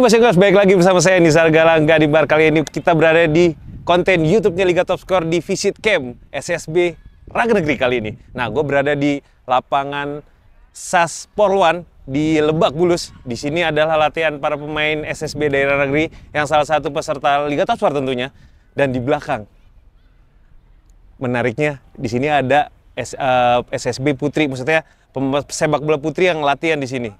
Halo Bosengers, baik lagi bersama saya Nizar Galangga. Di bar kali ini kita berada di konten YouTube-nya Liga Top Skor di Visit Camp SSB Raga Negeri kali ini. Nah, gue berada di lapangan SAS Polwan di Lebak Bulus. Di sini adalah latihan para pemain SSB daerah negeri yang salah satu peserta Liga Top Skor tentunya. Dan di belakang, menariknya di sini ada SSB Putri, maksudnya sepak bola putri yang latihan di sini.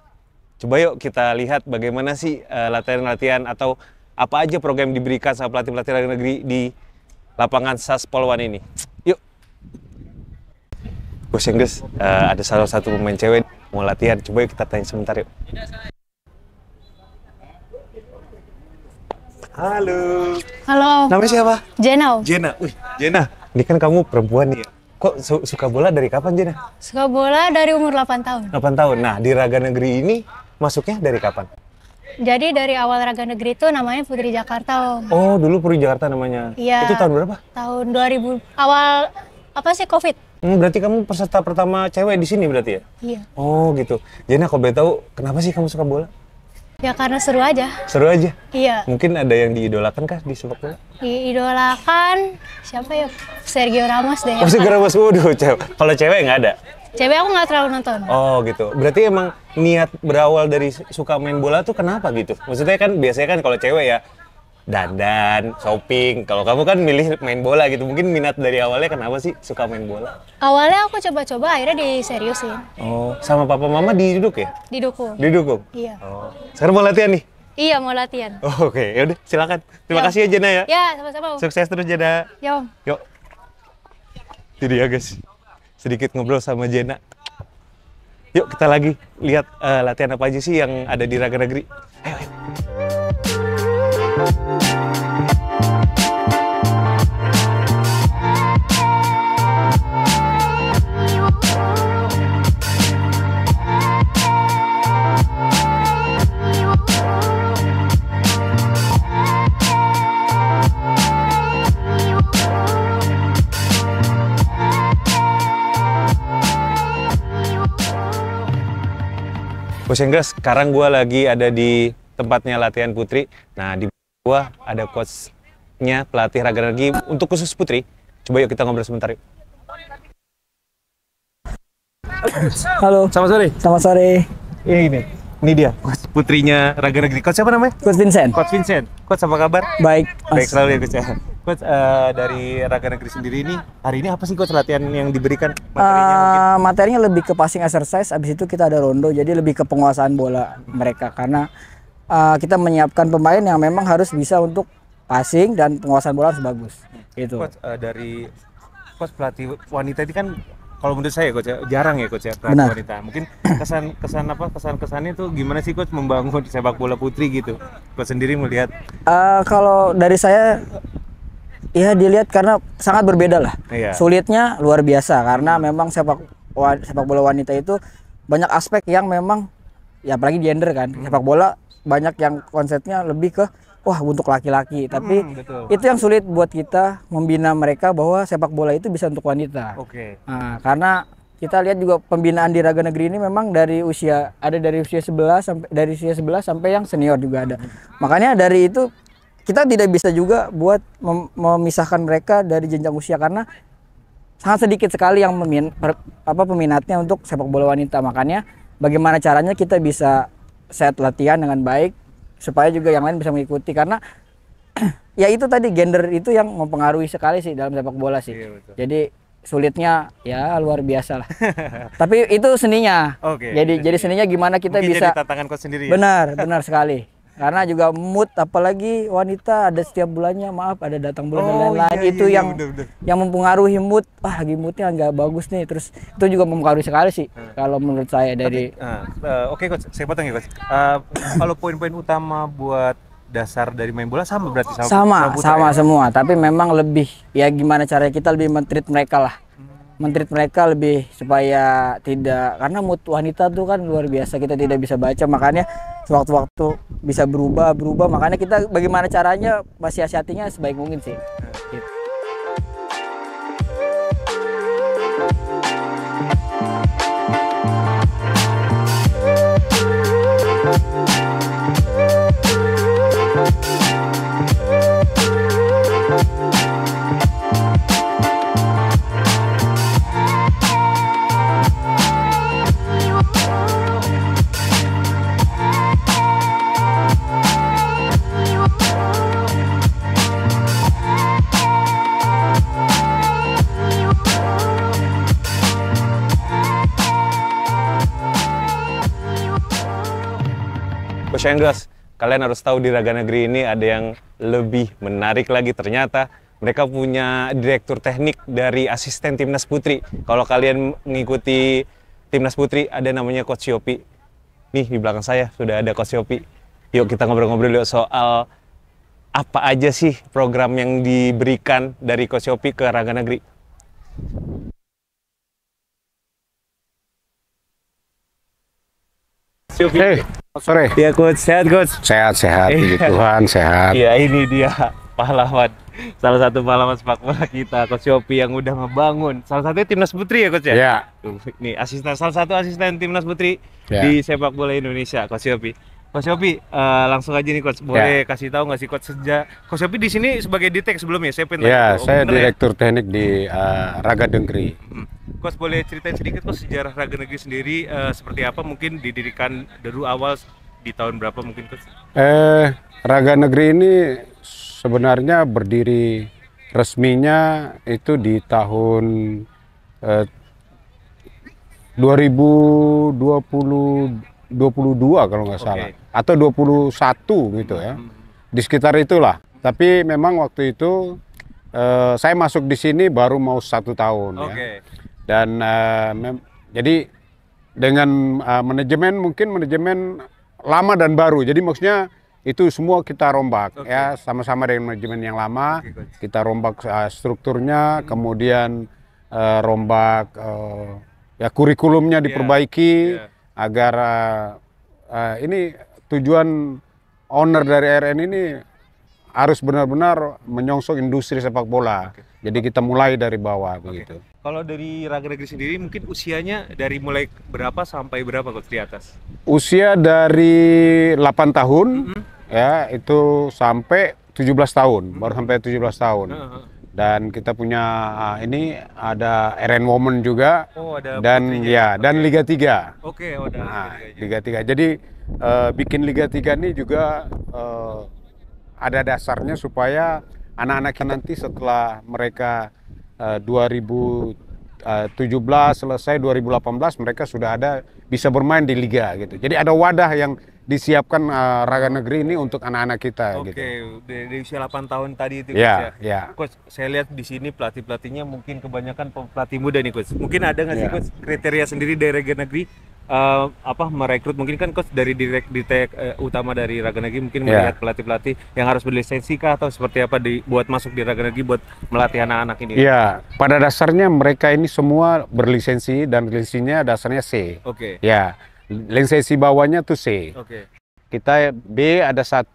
Coba yuk kita lihat bagaimana sih latihan-latihan atau apa aja program yang diberikan sama pelatih-pelatih Raga Negeri di lapangan SAS Polwan ini. Yuk. Bosengers, ada salah satu pemain cewek mau latihan. Coba yuk kita tanya sebentar yuk. Halo. Halo. Namanya siapa? Jena. Jena. Wih, Jena. Ini kan kamu perempuan nih ya. Kok suka bola dari kapan, Jena? Suka bola dari umur 8 tahun. 8 tahun. Nah, di Raga Negeri ini masuknya dari kapan? Jadi dari awal Raga Negeri itu namanya Putri Jakarta, Om. Oh, dulu Putri Jakarta namanya. Iya. Itu tahun berapa? Tahun 2000. Awal apa sih Covid? Berarti kamu peserta pertama cewek di sini berarti ya? Iya. Oh, gitu. Jena, kalau boleh tahu kenapa sih kamu suka bola? Ya karena seru aja. Seru aja. Iya. Mungkin ada yang diidolakan kah di sepak bola? Diidolakan siapa ya? Sergio Ramos deh. Oh, segera Mas. Waduh, kalau cewek nggak ada? Cewek aku nggak terlalu nonton. Oh, gitu. Berarti emang niat berawal dari suka main bola tuh kenapa gitu? Maksudnya kan biasanya kan kalau cewek ya dandan, shopping. Kalau kamu kan milih main bola gitu. Mungkin minat dari awalnya kenapa sih suka main bola? Awalnya aku coba-coba, akhirnya diseriusin. Oh, sama papa mama diduduk ya? Didukung. Didukung? Iya. Oh. Sekarang mau latihan nih? Iya, mau latihan. Oh, oke, yaudah silakan. Terima Yo. kasih ya Jena ya. Ya, sama-sama, Om. Sukses terus Jena. Ya, Om. Yuk. Jadi ya guys, sedikit ngobrol sama Jena. Yuk kita lagi lihat latihan apa aja sih yang ada di Raga Negeri. Ayo, ayo. Bosengers, sekarang gue lagi ada di tempatnya latihan putri. Nah, di gue ada coachnya pelatih Raga Negeri untuk khusus putri. Coba yuk kita ngobrol sebentar yuk. Halo. Selamat sore. Selamat sore. Ini dia coach putrinya Raga Negeri. Coach siapa namanya? Coach Vincent. Coach Vincent. Coach apa kabar? Baik. Baik selalu ya Coach ya. Coach, dari Raga Negeri sendiri ini, hari ini apa sih Coach latihan yang diberikan? Materinya lebih ke passing exercise, abis itu kita ada rondo, jadi lebih ke penguasaan bola mereka. Karena kita menyiapkan pemain yang memang harus bisa untuk passing dan penguasaan bola harus bagus. Gitu. Coach, dari Coach pelatih wanita ini kan, kalau menurut saya Coach ya, jarang ya Coach ya pelatih Benar. wanita. Mungkin kesan-kesannya tuh gimana sih Coach membangun sepak bola putri gitu? Coach sendiri melihat? Kalau dari saya, ya dilihat karena sangat berbeda lah. Iya. Sulitnya luar biasa karena memang sepak bola wanita itu banyak aspek yang memang, ya apalagi gender kan. Sepak bola banyak yang konsepnya lebih ke wah untuk laki-laki. Tapi betul. itu yang sulit buat kita membina mereka bahwa sepak bola itu bisa untuk wanita. Oke. Nah, karena kita lihat juga pembinaan di Raga Negeri ini memang dari usia 11 sampai yang senior juga ada. Makanya dari itu kita tidak bisa juga buat memisahkan mereka dari jenjang usia karena sangat sedikit sekali yang peminatnya untuk sepak bola wanita. Makanya bagaimana caranya kita bisa set latihan dengan baik supaya juga yang lain bisa mengikuti karena ya itu tadi gender itu yang mempengaruhi sekali sih dalam sepak bola sih. Iya, betul. Jadi sulitnya ya luar biasa lah. Tapi itu seninya. Oke, jadi seninya gimana kita mungkin bisa jadi tantangan Coach sendiri ya? benar sekali. Karena juga mood apalagi wanita ada setiap bulannya, maaf ada datang bulan dan lain-lain. Itu yang mempengaruhi mood. Lagi moodnya nggak bagus nih, terus itu juga mempengaruhi sekali sih kalau menurut saya dari. Oke Coach, saya potong ya Coach. Kalau poin-poin utama buat dasar dari main bola sama berarti sama ya? semua, tapi memang lebih ya gimana caranya kita lebih men-treat mereka lah. Men-treat mereka lebih supaya tidak, karena mood wanita tuh kan luar biasa, kita tidak bisa baca, makanya sewaktu-waktu bisa berubah, makanya kita bagaimana caranya masih hati-hatinya sebaik mungkin sih. Gitu. Coach Engels, kalian harus tahu di Raga Negeri ini ada yang lebih menarik lagi. Ternyata mereka punya direktur teknik dari asisten timnas putri. Kalau kalian mengikuti timnas putri, ada namanya Coach Yopi. Nih di belakang saya sudah ada Coach Yopi. Yuk kita ngobrol-ngobrol soal apa aja sih program yang diberikan dari Coach Yopi ke Raga Negeri. Hei, sore. Ya Coach, sehat Coach? Sehat-sehat, puji Tuhan, sehat. Iya, ini dia pahlawan. Salah satu pahlawan sepak bola kita, Coach Yopi yang udah ngebangun. Salah satunya timnas putri ya Coach ya? Ya. Nih, salah satu asisten timnas putri Ya. di sepak bola Indonesia, Coach Yopi. Coach Yopi, langsung aja nih Coach, boleh kasih tahu nggak sih Coach sejak Coach Yopi di sini sebagai Ditek sebelumnya? Saya pengen Ya, tanya, saya bener ya? direktur teknik di Raga Negeri. Coach boleh ceritain sedikit Coach sejarah Raga Negeri sendiri seperti apa? Mungkin didirikan dari awal di tahun berapa mungkin Coach? Raga Negeri ini sebenarnya berdiri resminya itu di tahun 2022 kalau nggak salah, atau 21 gitu ya, di sekitar itulah. Tapi memang waktu itu saya masuk di sini baru mau 1 tahun ya. Dan jadi dengan manajemen lama dan baru. Jadi maksudnya itu semua kita rombak ya, sama-sama dengan manajemen yang lama. Kita rombak strukturnya, kemudian rombak ya kurikulumnya diperbaiki agar ini tujuan owner dari RN ini harus benar-benar menyongsong industri sepak bola. Jadi kita mulai dari bawah begitu. Kalau dari Raga Negeri sendiri mungkin usianya dari mulai berapa sampai berapa Coach di atas? Usia dari 8 tahun ya itu sampai 17 tahun, baru sampai 17 tahun. Dan kita punya ini ada RN Women juga. Oh, ada dan ya dan Liga 3. Oke, ada Liga 3. Jadi bikin Liga 3 ini juga ada dasarnya supaya anak-anak nanti setelah mereka 2017 selesai 2018 mereka sudah ada bisa bermain di liga gitu. Jadi ada wadah yang disiapkan Raga Negeri ini untuk anak-anak kita gitu. Dari usia 8 tahun tadi itu Ya, Coach ya. Coach, saya lihat di sini pelatih-pelatihnya mungkin kebanyakan pelatih muda nih Coach. Mungkin ada nggak sih Coach kriteria sendiri dari Raga Negeri merekrut, mungkin kan Coach dari Ditek utama dari Raga Negeri mungkin melihat pelatih-pelatih yang harus berlisensi kah atau seperti apa buat masuk di Raga Negeri buat melatih anak-anak ini? Ya, pada dasarnya mereka ini semua berlisensi dan lisensinya dasarnya C. Ya, lisensi bawahnya tuh C. Kita B ada 1,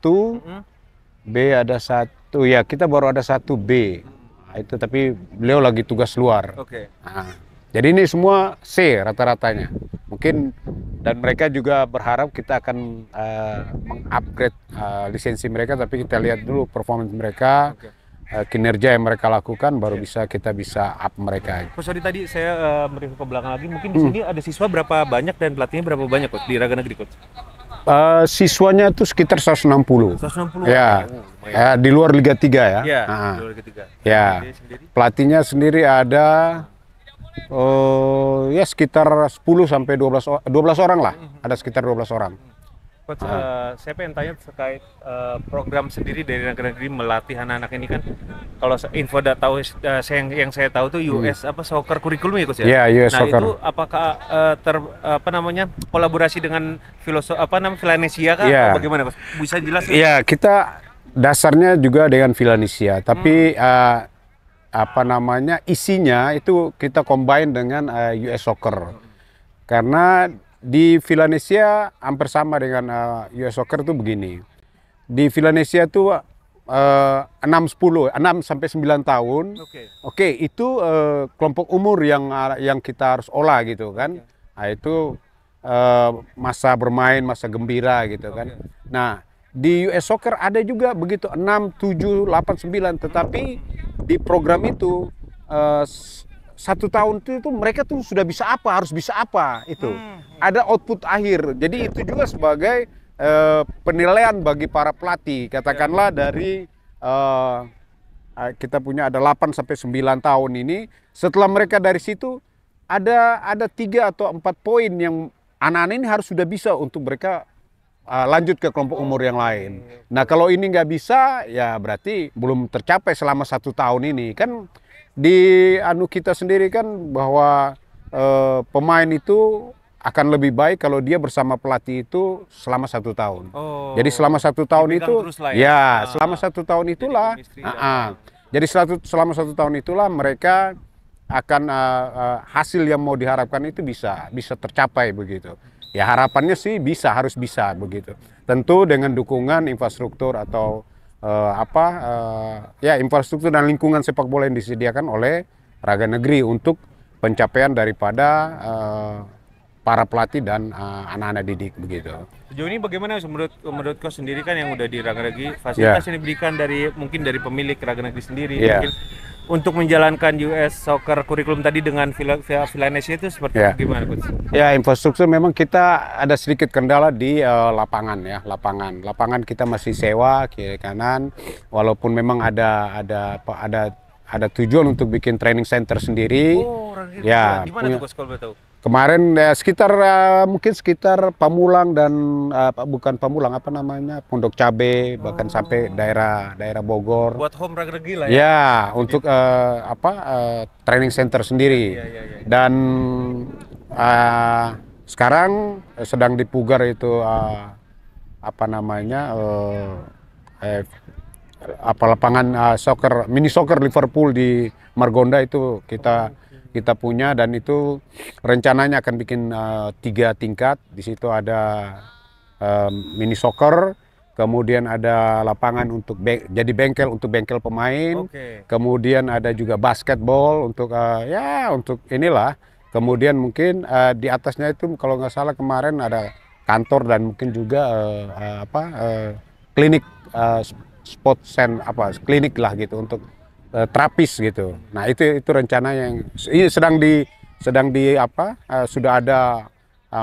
B ada 1, ya kita baru ada 1 B. Nah, itu tapi beliau lagi tugas luar. Nah, jadi ini semua C rata-ratanya. Mungkin dan mereka juga berharap kita akan mengupgrade lisensi mereka, tapi kita lihat dulu performance mereka, kinerja yang mereka lakukan, baru kita bisa up mereka. Coach tadi saya mereview ke belakang lagi, mungkin di sini ada siswa berapa banyak dan pelatihnya berapa banyak Coach di Raga Negeri Coach? Siswanya itu sekitar 160. 160. Ya, di luar Liga 3 ya. Di luar Liga 3. Ya. Pelatihnya sendiri ada ya sekitar 10 sampai 12 orang lah. Ada sekitar 12 orang. Coach, saya pengen tanya terkait program sendiri dari Raga Negeri melatih anak-anak ini kan. Kalau info tahu yang saya tahu tuh US soccer kurikulum ya Coach ya? Iya, US soccer. Itu apakah kolaborasi dengan Villanesia kah? Yeah. Atau bagaimana Coach? Bisa jelas? Iya, kita dasarnya juga dengan Villanesia, tapi isinya itu kita combine dengan US soccer. Karena di Villanesia hampir sama dengan US soccer itu begini. Di Villanesia itu 6 sampai 9 tahun. Oke, itu kelompok umur yang kita harus olah gitu kan. Nah, itu masa bermain, masa gembira gitu kan. Nah, di US soccer ada juga begitu 6, 7, 8, 9, tetapi di program itu 1 tahun itu mereka tuh sudah bisa apa, harus bisa apa itu. Ada output akhir. Jadi itu juga sebagai penilaian bagi para pelatih. Katakanlah dari kita punya ada 8 sampai 9 tahun ini, setelah mereka dari situ ada 3 atau 4 poin yang anak-anak ini harus sudah bisa untuk mereka lanjut ke kelompok umur yang lain. Nah kalau ini nggak bisa, ya berarti belum tercapai selama 1 tahun ini. Kan di kita sendiri kan bahwa pemain itu akan lebih baik kalau dia bersama pelatih itu selama 1 tahun. Jadi selama 1 tahun itu, ya selama 1 tahun itulah. Jadi selama 1 tahun itulah mereka akan hasil yang mau diharapkan itu bisa tercapai begitu. Ya harapannya sih harus bisa begitu. Tentu dengan dukungan infrastruktur atau ya infrastruktur dan lingkungan sepak bola yang disediakan oleh Raga Negeri untuk pencapaian daripada para pelatih dan anak-anak didik begitu. Sejauh ini bagaimana menurut Coach sendiri kan yang udah di Raga Negeri, fasilitas yang diberikan mungkin dari pemilik Raga Negeri sendiri mungkin untuk menjalankan US Soccer kurikulum tadi dengan Villanesia itu seperti gimana, Coach? Ya, infrastruktur memang kita ada sedikit kendala di lapangan ya, lapangan kita masih sewa kiri kanan, walaupun memang ada tujuan untuk bikin training center sendiri. Ya, di mana tuh, Coach, kalau boleh tahu? Kemarin mungkin sekitar Pamulang dan bukan Pamulang, apa namanya, Pondok Cabe, bahkan sampai daerah Bogor. Buat home Raga Negeri lah ya. Ya, untuk training center sendiri. Dan sekarang sedang dipugar itu lapangan mini soccer Liverpool di Margonda itu kita punya, dan itu rencananya akan bikin 3 tingkat. Di situ ada mini soccer, kemudian ada lapangan untuk jadi bengkel pemain, kemudian ada juga basketball untuk untuk inilah. Kemudian mungkin di atasnya itu kalau nggak salah kemarin ada kantor dan mungkin juga klinik klinik lah gitu untuk terapis gitu. Nah itu rencana yang ini sudah ada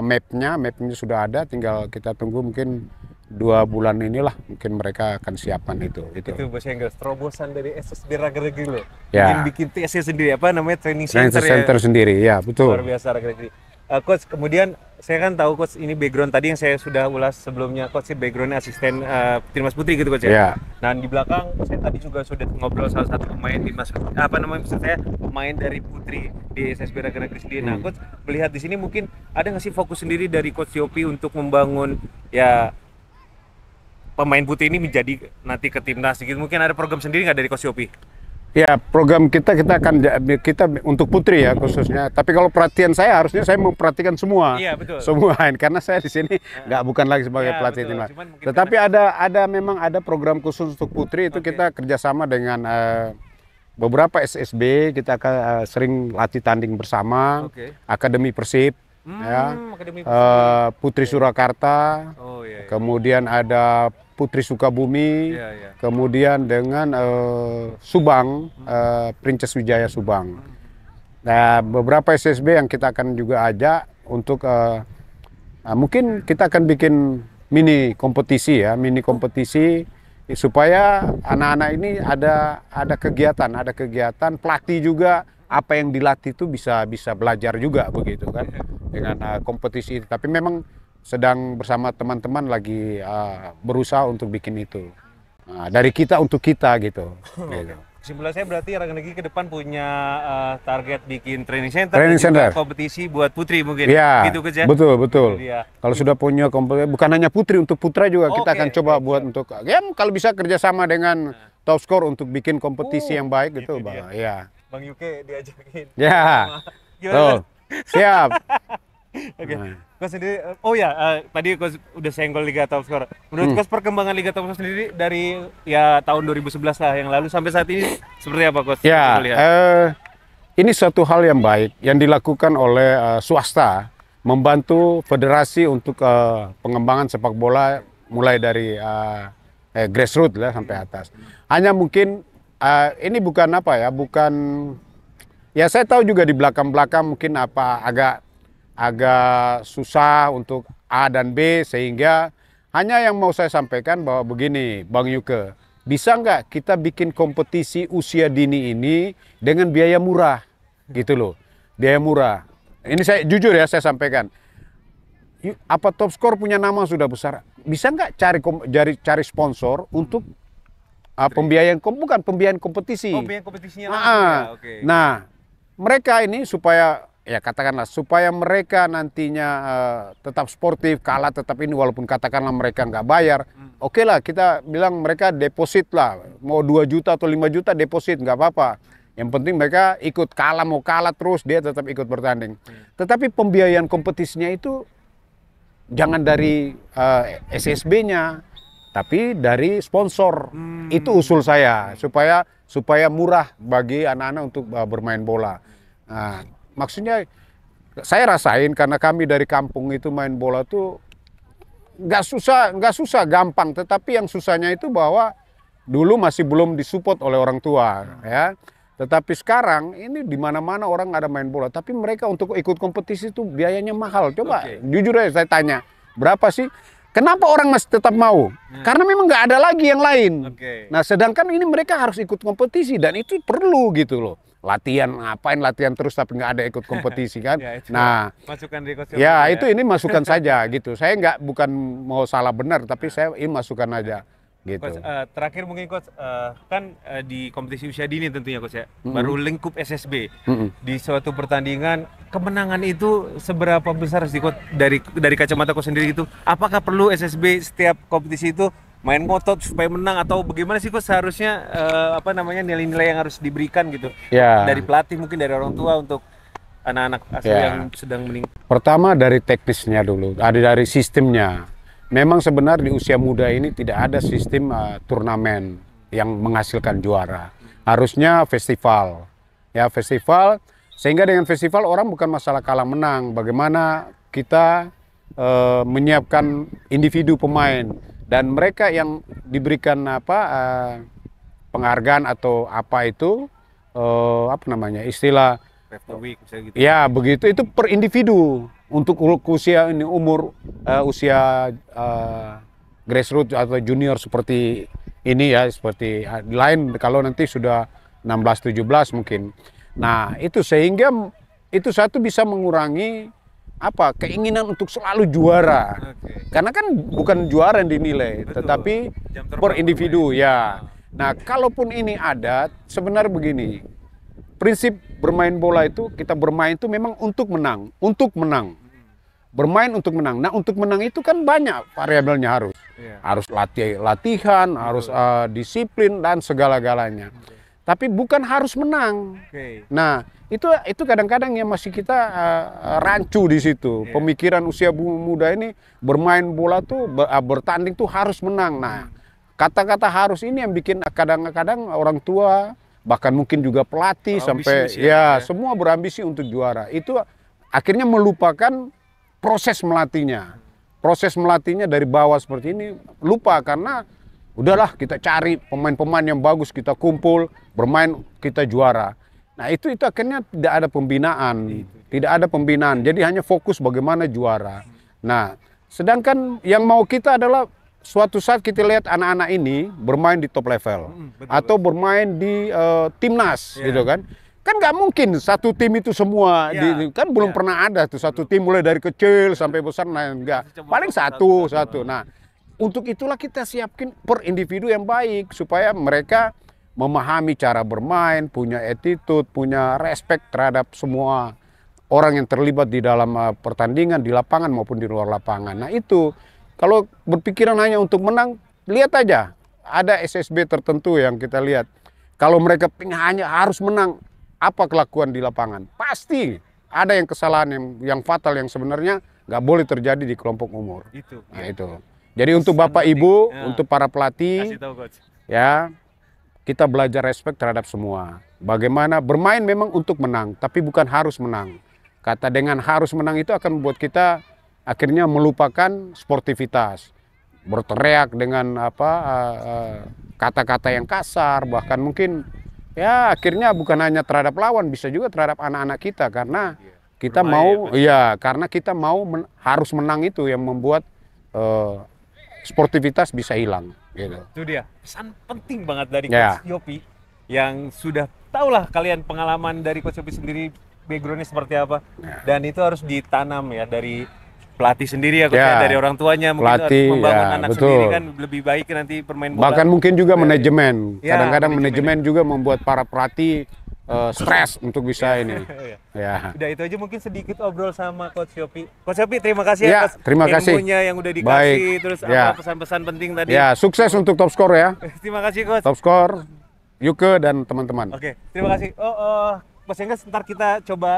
mapnya sudah ada, tinggal kita tunggu mungkin 2 bulan inilah mungkin mereka akan siapkan itu. Itu bahasa Inggris, terobosan dari SSB Raga Negeri loh. Ya. Bikin TSC sendiri, training center sendiri, ya betul. Luar biasa Raga Negeri. Coach, kemudian saya kan tahu Coach ini background tadi yang saya sudah ulas sebelumnya, Coach sih backgroundnya asisten Timnas Putri gitu, Coach ya. Yeah. Nah di belakang saya tadi juga sudah ngobrol salah satu pemain Timnas pemain dari Putri di SSB Raga Negeri sendiri. Nah Coach melihat di sini mungkin ada nggak sih fokus sendiri dari Coach Yopi untuk membangun ya pemain Putri ini menjadi nanti ke Timnas gitu? Mungkin ada program sendiri nggak dari Coach Yopi? Ya, program kita untuk Putri ya khususnya. Tapi kalau perhatian harusnya saya memperhatikan semua. Iya, betul. Semua, karena saya di sini bukan lagi sebagai pelatih timnas. Tetapi memang ada program khusus untuk Putri, itu kita kerjasama dengan beberapa SSB, kita sering latih tanding bersama, Akademi Persib, Putri Surakarta, kemudian ada Putri Sukabumi, kemudian dengan Subang, Princess Wijaya Subang. Nah, beberapa SSB yang kita akan juga ajak untuk mungkin kita akan bikin mini kompetisi supaya anak-anak ini ada kegiatan pelatih juga, apa yang dilatih itu bisa belajar juga begitu kan dengan kompetisi. Tapi memang sedang bersama teman-teman lagi berusaha untuk bikin itu dari kita untuk kita gitu. Kesimpulan saya berarti Raga Negeri ke depan punya target bikin training center kompetisi buat Putri mungkin. Ya, gitu kan ya? Betul. Kalau sudah punya kompetisi, bukan hanya Putri, untuk putra juga kita akan coba buat untuk kalau bisa kerjasama dengan Top Score untuk bikin kompetisi yang baik gitu, Bang. Ya. Bang Yuke diajakin. Ya. Tuh. Siap. Oke. Coach sendiri, tadi Coach udah senggol Liga Top Score. Menurut Coach perkembangan Liga Top Score sendiri dari tahun 2011 lah yang lalu sampai saat ini seperti apa, Coach? Ya, ini suatu hal yang baik yang dilakukan oleh swasta, membantu federasi untuk pengembangan sepak bola mulai dari grassroots lah sampai atas. Hanya mungkin ini bukan saya tahu juga di belakang mungkin agak susah untuk A dan B, sehingga hanya yang mau saya sampaikan bahwa begini, Bang Yuke, bisa nggak kita bikin kompetisi usia dini ini dengan biaya murah gitu loh, biaya murah. Ini saya jujur ya, saya sampaikan, apa Top Score punya nama sudah besar, bisa nggak cari sponsor untuk bukan pembiayaan kompetisi. Oh, pembiayaan kompetisinya langsung ya? Oke. Nah, mereka ini supaya ya katakanlah supaya mereka nantinya tetap sportif, kalah tetap ini walaupun katakanlah mereka nggak bayar, oke lah kita bilang mereka deposit lah, mau 2 juta atau 5 juta deposit nggak apa-apa. Yang penting mereka ikut kalah, mau kalah terus dia tetap ikut bertanding. Tetapi pembiayaan kompetisinya itu jangan dari SSB-nya, tapi dari sponsor. Itu usul saya supaya murah bagi anak-anak untuk bermain bola. Nah, maksudnya saya rasain karena kami dari kampung itu main bola tuh nggak susah, gampang. Tetapi yang susahnya itu bahwa dulu masih belum disupport oleh orang tua, ya. Tetapi sekarang ini di mana-mana orang ada main bola, tapi mereka untuk ikut kompetisi itu biayanya mahal. Coba jujur aja saya tanya, berapa sih? Kenapa orang masih tetap mau? Karena memang nggak ada lagi yang lain. Nah, sedangkan ini mereka harus ikut kompetisi dan itu perlu gitu loh. Ngapain latihan terus tapi nggak ada ikut kompetisi kan? Ya, nah, masukan dari Coach ya itu ini masukan saja gitu. Saya bukan mau salah benar, tapi saya ini masukan aja gitu. Coach, terakhir mungkin Coach, kan di kompetisi usia dini tentunya Coach ya, baru lingkup SSB. Di suatu pertandingan, kemenangan itu seberapa besar sih Coach dari kacamata Coach sendiri itu? Apakah perlu SSB setiap kompetisi itu main ngotot supaya menang atau bagaimana sih Coach seharusnya nilai-nilai yang harus diberikan gitu dari pelatih mungkin dari orang tua untuk anak-anak asuh yang sedang meningkat? Pertama dari teknisnya dulu, ada dari sistemnya. Memang sebenarnya di usia muda ini tidak ada sistem turnamen yang menghasilkan juara. Harusnya festival. Ya, festival sehingga dengan festival orang bukan masalah kalah menang, bagaimana kita menyiapkan individu pemain. Dan mereka yang diberikan penghargaan atau apa itu istilah Week, gitu. Ya begitu itu per individu untuk usia ini usia grassroots atau junior seperti ini ya, seperti lain kalau nanti sudah 16-17 mungkin. Nah itu sehingga itu satu bisa mengurangi keinginan untuk selalu juara. Karena kan bukan juara yang dinilai, tetapi per individu ya. Nah, kalaupun ini ada, sebenarnya begini. Prinsip bermain bola itu kita bermain itu memang untuk menang, Bermain untuk menang. Nah, untuk menang itu kan banyak variabelnya harus. Harus latihan, harus disiplin dan segala-galanya. Tapi bukan harus menang. Nah, itu kadang-kadang yang masih kita rancu di situ. Pemikiran usia muda ini bermain bola tuh bertanding tuh harus menang. Nah, kata-kata harus ini yang bikin kadang-kadang orang tua bahkan mungkin juga pelatih sampai semua berambisi untuk juara. Itu akhirnya melupakan proses melatihnya. Proses melatihnya dari bawah seperti ini lupa karena udahlah kita cari pemain-pemain yang bagus, kita kumpul, bermain, kita juara. Nah itu akhirnya tidak ada pembinaan, jadi hanya fokus bagaimana juara. Nah sedangkan yang mau kita adalah suatu saat kita lihat anak-anak ini bermain di top level atau bermain di timnas gitu kan. Kan nggak mungkin satu tim itu semua, kan belum pernah ada tuh satu tim mulai dari kecil sampai besar, nah enggak, paling satu. Nah untuk itulah kita siapkan per individu yang baik supaya mereka memahami cara bermain, punya attitude, punya respect terhadap semua orang yang terlibat di dalam pertandingan di lapangan maupun di luar lapangan. Nah itu kalau berpikiran hanya untuk menang, lihat aja ada SSB tertentu yang kita lihat. Kalau mereka hanya harus menang, apa kelakuan di lapangan? Pasti ada yang kesalahan yang fatal yang sebenarnya nggak boleh terjadi di kelompok umur. Nah itu. Jadi untuk Bapak Ibu, untuk para pelatih, ya kita belajar respect terhadap semua. Bagaimana bermain memang untuk menang, tapi bukan harus menang. Kata dengan harus menang itu akan membuat kita akhirnya melupakan sportivitas, berteriak dengan kata-kata yang kasar, bahkan mungkin ya akhirnya bukan hanya terhadap lawan, bisa juga terhadap anak-anak kita karena kita karena kita mau harus menang itu yang membuat sportivitas bisa hilang. Gitu. Itu dia pesan penting banget dari Coach Yopi yang sudah tahulah kalian pengalaman dari Coach Yopi sendiri backgroundnya seperti apa dan itu harus ditanam ya dari pelatih sendiri ya, Coach, Ya, dari orang tuanya mungkin pelatih, untuk membangun ya, anak betul. sendiri kan lebih baik nanti bermain bola. Bahkan mungkin juga manajemen. Ya, Kadang-kadang manajemen. manajemen juga membuat para pelatih stres untuk bisa ini. Ya. Udah itu aja mungkin sedikit obrol sama Coach Yopi. Coach Yopi, terima kasih Ya, atas terima kasih. ilmunya yang udah dikasih, Baik, terus ya. apa pesan-pesan penting tadi. Ya, sukses untuk top score ya. Terima kasih, Coach. Top score, Yuke dan teman-teman. Oke, terima kasih. Mas Enggas, ntar kita coba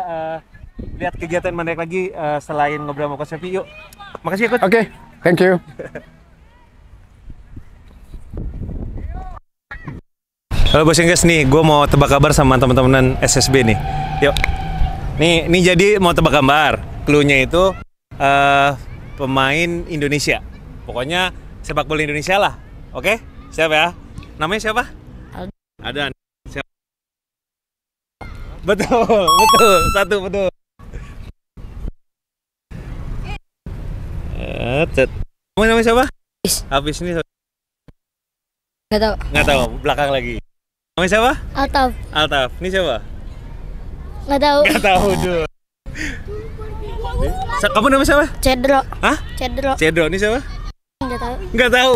lihat kegiatan menarik lagi selain ngobrol sama Coach Yopi. Yuk, makasih ya, Coach. Oke, thank you. Halo Bos Enggas, nih gue mau tebak kabar sama teman-teman SSB nih. Yuk. Nih jadi mau tebak gambar. Cluenya itu pemain Indonesia. Pokoknya sepak bola Indonesia lah. Oke? Siap ya? Namanya siapa? Aldan. Siap. Betul. Satu betul. Kamu namanya siapa? Hafiz nih. Nggak tahu. Belakang lagi. Namanya siapa? Altaf. Ini siapa? Nggak tahu. Nggak tahu tuh. Kamu namanya siapa? Cedro. Hah? Cedro. Ini siapa? Nggak tahu. Nggak tahu.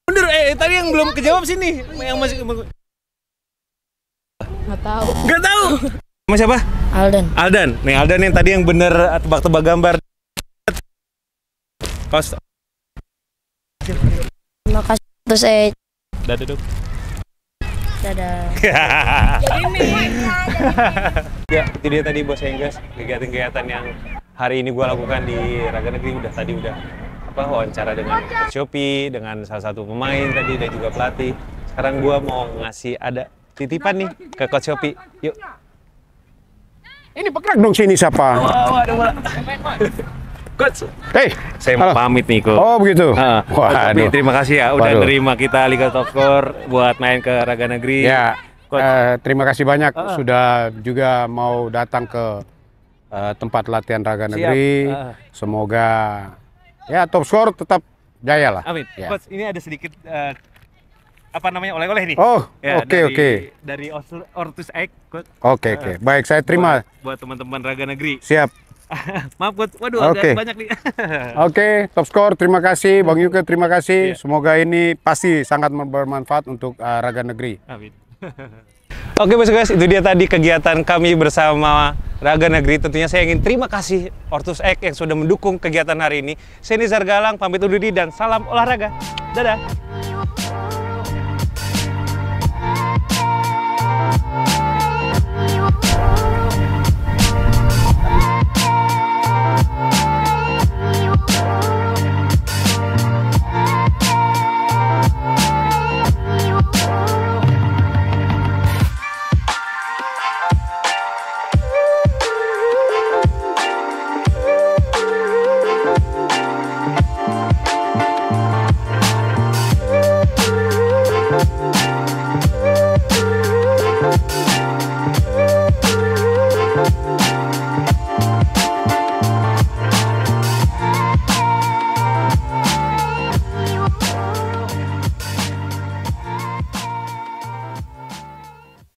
Mundur. Tadi yang belum kejawab sini. Yang masih Nggak tahu. nggak tahu. Nama siapa? Aldan. Nih Aldan yang tadi yang bener tebak-tebak gambar. Kos. Terima kasih. Terus Udah duduk. dadah. Ya, itu dia tadi Bos Enggas, kegiatan-kegiatan yang hari ini gue lakukan di Raga Negeri. Udah wawancara dengan Coach Yopi, dengan salah satu pemain tadi dan juga pelatih. Sekarang gue mau ngasih ada titipan nih ke Coach Yopi. Yuk. Ini pegang dong sini siapa? Ada bola. Coach, saya mau halo. pamit nih, Coach. Oh begitu. Coach Yopi, terima kasih ya udah Waduh. nerima kita Liga Top Score buat main ke Raga Negeri. Ya, Coach. terima kasih banyak sudah juga mau datang ke tempat latihan Raga Negeri. Semoga ya top score tetap jaya lah. Amin. Ya. Coach, ini ada sedikit apa namanya oleh-oleh nih. Oh, Ya, oke. Dari Ortus Egg, Coach. Oke. Baik, saya terima. Buat teman-teman Raga Negeri. Siap. Maaf, Coach. Waduh, Oke. agak banyak nih. Oke, top score. Terima kasih, Bang Yuke. Terima kasih. Semoga ini pasti sangat bermanfaat untuk Raga Negeri. Amin. Oke Bos guys, itu dia tadi kegiatan kami bersama Raga Negeri. Tentunya saya ingin terima kasih Ortus Egg yang sudah mendukung kegiatan hari ini. Saya Nizar Galang, pamit undur diri dan salam olahraga. Dadah.